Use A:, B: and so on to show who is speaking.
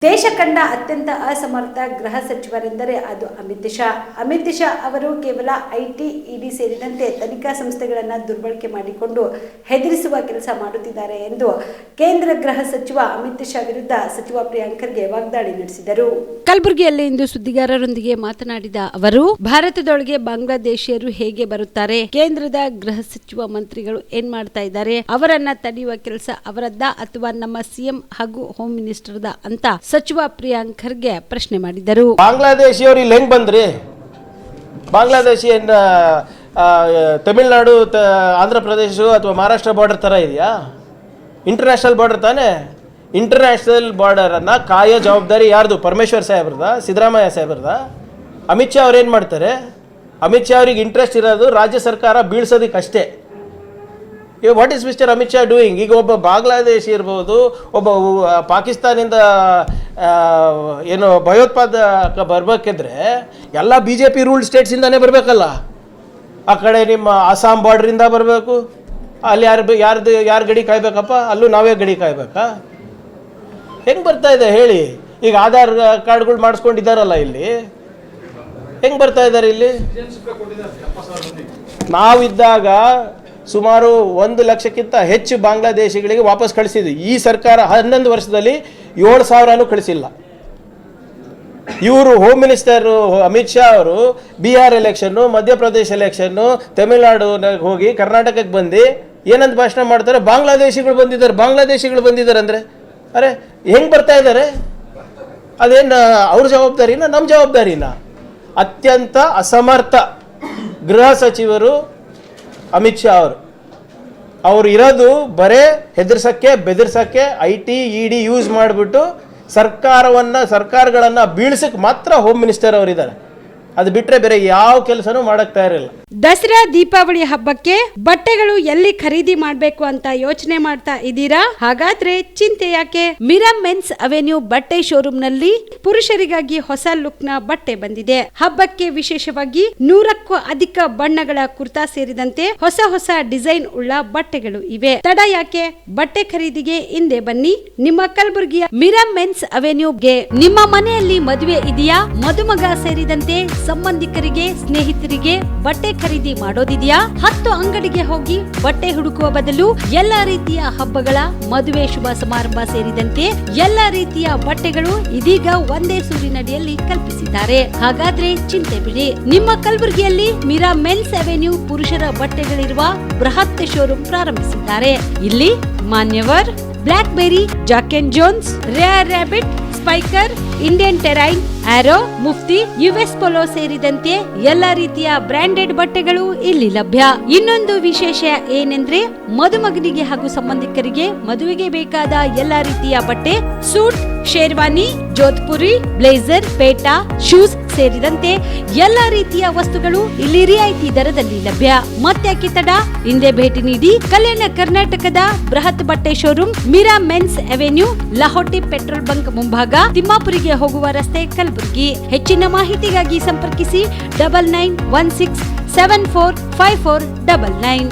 A: ದೇಶ ಕಂಡ ಅತ್ಯಂತ ಅಸಮರ್ಥ ಗೃಹ ಸಚಿವರೆಂದರೆ ಅದು ಅಮಿತ್ ಶಾ ಅವರು ಕೇವಲ ಐಟಿ, ಇಡಿ ಸೇರಿದಂತೆ ತನಿಖಾ ಸಂಸ್ಥೆಗಳನ್ನು ದುರ್ಬಳಕೆ ಮಾಡಿಕೊಂಡು ಹೆದರಿಸುವ ಕೆಲಸ ಮಾಡುತ್ತಿದ್ದಾರೆ ಎಂದು ಕೇಂದ್ರ ಗೃಹ ಸಚಿವ ಅಮಿತ್ ಶಾ ವಿರುದ್ಧ ಸಚಿವ ಪ್ರಿಯಾಂಕ್ ಖರ್ಗೆ ವಾಗ್ದಾಳಿ ನಡೆಸಿದರು. ಕಲಬುರಗಿಯಲ್ಲಿ ಇಂದು ಸುದ್ದಿಗಾರರೊಂದಿಗೆ ಮಾತನಾಡಿದ ಅವರು, ಭಾರತದೊಳಗೆ ಬಾಂಗ್ಲಾದೇಶಿಯರು ಹೇಗೆ ಬರುತ್ತಾರೆ, ಕೇಂದ್ರದ ಗೃಹ ಸಚಿವ ಮಂತ್ರಿಗಳು ಏನ್ ಮಾಡ್ತಾ ಇದ್ದಾರೆ, ಅವರನ್ನ ತಡೆಯುವ ಕೆಲಸ ಅವರದ್ದ ಅಥವಾ ನಮ್ಮ ಸಿಎಂ ಹಾಗೂ ಹೋಮ್ ಮಿನಿಸ್ಟರ್ದ ಅಂತ ಸಚಿವ ಪ್ರಿಯಾಂಕ್ ಖರ್ಗೆ ಪ್ರಶ್ನೆ ಮಾಡಿದರು.
B: ಬಾಂಗ್ಲಾದೇಶಿಯವರು ಇಲ್ಲಿ ಹೆಂಗ್ ಬಂದ್ರಿ? ಬಾಂಗ್ಲಾದೇಶಿ ತಮಿಳುನಾಡು, ಆಂಧ್ರ ಪ್ರದೇಶ ಅಥವಾ ಮಹಾರಾಷ್ಟ್ರ ಬಾರ್ಡರ್ ತರ ಇದೆಯಾ? ಇಂಟರ್ನ್ಯಾಷನಲ್ ಬಾರ್ಡರ್ ತಾನೆ. ಇಂಟರ್ನ್ಯಾಷನಲ್ ಬಾರ್ಡರ್ ಅನ್ನ ಕಾಯೋ ಜವಾಬ್ದಾರಿ ಯಾರ್ದು? ಪರಮೇಶ್ವರ್ ಸಾಹೇಬ್ರದ, ಸಿದ್ದರಾಮಯ್ಯ ಸಾಹೇಬ್ರದ? ಅಮಿತ್ ಶಾ ಅವ್ರು ಏನ್ ಮಾಡ್ತಾರೆ? ಅಮಿತ್ ಶಾ ಅವ್ರಿಗೆ ಇಂಟ್ರೆಸ್ಟ್ ಇರೋದು ರಾಜ್ಯ ಸರ್ಕಾರ ಬೀಳ್ಸೋದಕ್ಕೆ ಅಷ್ಟೇ. What is mister Amit Shah doing? ಈಗ ಒಬ್ಬ ಬಾಂಗ್ಲಾದೇಶಿ ಇರ್ಬೋದು, ಒಬ್ಬ ಪಾಕಿಸ್ತಾನಿಂದ ಏನು ಭಯೋತ್ಪಾದಕ ಬರಬೇಕಿದ್ರೆ ಎಲ್ಲ BJP ರೂಲ್ಡ್ ಸ್ಟೇಟ್ಸಿಂದಾನೇ ಬರಬೇಕಲ್ಲ. ಆ ಕಡೆ ನಿಮ್ಮ ಅಸ್ಸಾಂ ಬಾರ್ಡ್ರಿಂದ ಬರಬೇಕು. ಅಲ್ಲಿ ಯಾರು ಗಡಿ ಕಾಯ್ಬೇಕಪ್ಪ? ಅಲ್ಲೂ ನಾವೇ ಗಡಿ ಕಾಯ್ಬೇಕಾ? ಹೆಂಗೆ ಬರ್ತಾ ಇದೆ ಹೇಳಿ? ಈಗ ಆಧಾರ್ ಕಾರ್ಡ್ಗಳು ಮಾಡಿಸ್ಕೊಂಡಿದ್ದಾರಲ್ಲ, ಇಲ್ಲಿ ಹೆಂಗೆ ಬರ್ತಾ ಇದ್ದಾರೆ? ಇಲ್ಲಿ ನಾವಿದ್ದಾಗ ಸುಮಾರು 1 ಲಕ್ಷಕ್ಕಿಂತ ಹೆಚ್ಚು ಬಾಂಗ್ಲಾದೇಶಿಗಳಿಗೆ ವಾಪಸ್ ಕಳಿಸಿದ್ವಿ. ಈ ಸರ್ಕಾರ 11 ವರ್ಷದಲ್ಲಿ 7,000 ಕಳಿಸಿಲ್ಲ. ಇವರು ಹೋಮ್ ಮಿನಿಸ್ಟರ್ ಅಮಿತ್ ಶಾ ಅವರು ಬಿಹಾರ್ ಎಲೆಕ್ಷನ್ನು, ಮಧ್ಯಪ್ರದೇಶ ಎಲೆಕ್ಷನ್ನು, ತಮಿಳುನಾಡು ಹೋಗಿ ಕರ್ನಾಟಕಕ್ಕೆ ಬಂದು ಏನಂತ ಭಾಷಣ ಮಾಡ್ತಾರೆ? ಬಾಂಗ್ಲಾದೇಶಿಗಳು ಬಂದಿದ್ದಾರೆ ಅಂದರೆ ಅರೆ ಹೆಂಗೆ ಬರ್ತಾ ಇದ್ದಾರೆ? ಅದೇನು ಅವ್ರ ಜವಾಬ್ದಾರಿನ ನಮ್ಮ ಜವಾಬ್ದಾರಿನ? ಅತ್ಯಂತ ಅಸಮರ್ಥ ಗೃಹ ಸಚಿವರು ಅಮಿತ್ ಶಾ ಅವರು ಇರೋದು ಬರೇ ಹೆದರ್ಸಕ್ಕೆ, ಬೆದರ್ಸಕ್ಕೆ, ಐಟಿ, ಇಡಿ ಯೂಸ್ ಮಾಡಿಬಿಟ್ಟು ಸರ್ಕಾರಗಳನ್ನು ಬೀಳ್ಸಕ್ಕೆ ಮಾತ್ರ ಹೋಮ್ ಮಿನಿಸ್ಟರ್ ಅವರಿದ್ದಾರೆ. ಅದು ಬಿಟ್ಟರೆ ಬೇರೆ ಯಾವ ಕೆಲಸನೂ ಮಾಡಕ್ ತಯಾರಿಲ್ಲ.
A: ದಸರಾ, ದೀಪಾವಳಿ ಹಬ್ಬಕ್ಕೆ ಬಟ್ಟೆಗಳು ಎಲ್ಲಿ ಖರೀದಿ ಮಾಡಬೇಕು ಅಂತ ಯೋಚನೆ ಮಾಡ್ತಾ ಇದ್ದೀರಾ? ಹಾಗಾದ್ರೆ ಚಿಂತೆ ಯಾಕೆ? ಮಿರಾ ಮೆನ್ಸ್ ಅವೆನ್ಯೂ ಬಟ್ಟೆ ಶೋರೂಮ್ ನಲ್ಲಿ ಪುರುಷರಿಗಾಗಿ ಹೊಸ ಲುಕ್ ನ ಬಟ್ಟೆ ಬಂದಿದೆ. ಹಬ್ಬಕ್ಕೆ ವಿಶೇಷವಾಗಿ 100ಕ್ಕೂ ಅಧಿಕ ಬಣ್ಣಗಳ ಕುರ್ತಾ ಸೇರಿದಂತೆ ಹೊಸ ಡಿಸೈನ್ ಉಳ್ಳ ಬಟ್ಟೆಗಳು ಇವೆ. ತಡ ಯಾಕೆ? ಬಟ್ಟೆ ಖರೀದಿಗೆ ಹಿಂದೆ ಬನ್ನಿ. ನಿಮ್ಮ ಕಲಬುರಗಿಯ ಮಿರಾ ಮೆನ್ಸ್ ಅವೆನ್ಯೂಗೆ. ನಿಮ್ಮ ಮನೆಯಲ್ಲಿ ಮದುವೆ ಇದೆಯಾ? ಮದುಮಗ ಸೇರಿದಂತೆ ಸಂಬಂಧಿಕರಿಗೆ, ಸ್ನೇಹಿತರಿಗೆ ಬಟ್ಟೆ ಖರೀದಿ ಮಾಡೋದಿದೆಯಾ? 10 ಅಂಗಡಿಗೆ ಹೋಗಿ ಬಟ್ಟೆ ಹುಡುಕುವ ಬದಲು ಎಲ್ಲಾ ರೀತಿಯ ಹಬ್ಬಗಳ, ಮದುವೆ, ಶುಭ ಸಮಾರಂಭ ಸೇರಿದಂತೆ ಎಲ್ಲಾ ರೀತಿಯ ಬಟ್ಟೆಗಳು ಇದೀಗ ಒಂದೇ ಸೂರಿನಡಿಯಲ್ಲಿ ಕಲ್ಪಿಸಿದ್ದಾರೆ. ಹಾಗಾದ್ರೆ ಚಿಂತೆ ಬಿಡಿ. ನಿಮ್ಮ ಕಲಬುರಗಿಯಲ್ಲಿ ಮಿರಾ ಮೆನ್ಸ್ ಅವೆನ್ಯೂ ಪುರುಷರ ಬಟ್ಟೆಗಳಿರುವ ಬೃಹತ್ ಶೋರೂಮ್ ಪ್ರಾರಂಭಿಸಿದ್ದಾರೆ. ಇಲ್ಲಿ Manyavar, Blackberry, Jack and Jones, Rare Rabbit, Spykar, Indian Terrain, Arrow, Mufti, US Polo ಸೇರಿದಂತೆ ಎಲ್ಲಾ ರೀತಿಯ ಬ್ರಾಂಡೆಡ್ ಬಟ್ಟೆಗಳು ಇಲ್ಲಿ ಲಭ್ಯ. ಇನ್ನೊಂದು ವಿಶೇಷ ಏನೆಂದ್ರೆ, ಮದುಮಗನಿಗೆ ಹಾಗೂ ಸಂಬಂಧಿಕರಿಗೆ ಮದುವೆಗೆ ಬೇಕಾದ ಎಲ್ಲಾ ರೀತಿಯ ಬಟ್ಟೆ, ಸೂಟ್, ಶೇರ್ವಾನಿ, ಜೋಧ್ಪುರಿ, ಬ್ಲೇಸರ್, ಪೇಟಾ, ಶೂಸ್ ಸೇರಿದಂತೆ ಎಲ್ಲಾ ರೀತಿಯ ವಸ್ತುಗಳು ಇಲ್ಲಿ ರಿಯಾಯಿತಿ ದರದಲ್ಲಿ ಲಭ್ಯ. ಮತ್ತ್ಯಾಕೆ ತಡ? ಹಿಂದೆ ಭೇಟಿ ನೀಡಿ. ಕಲ್ಯಾಣ ಕರ್ನಾಟಕದ ಬೃಹತ್ ಬಟ್ಟೆ showroom Mira men's avenue, Lahoti petrol bunk ಮುಂಭಾಗ, ತಿಮ್ಮಾಪುರಿಗೆ ಹೋಗುವ ರಸ್ತೆ, ಕಲಬುರಗಿ. ಹೆಚ್ಚಿನ ಮಾಹಿತಿಗಾಗಿ ಸಂಪರ್ಕಿಸಿ 9916745499.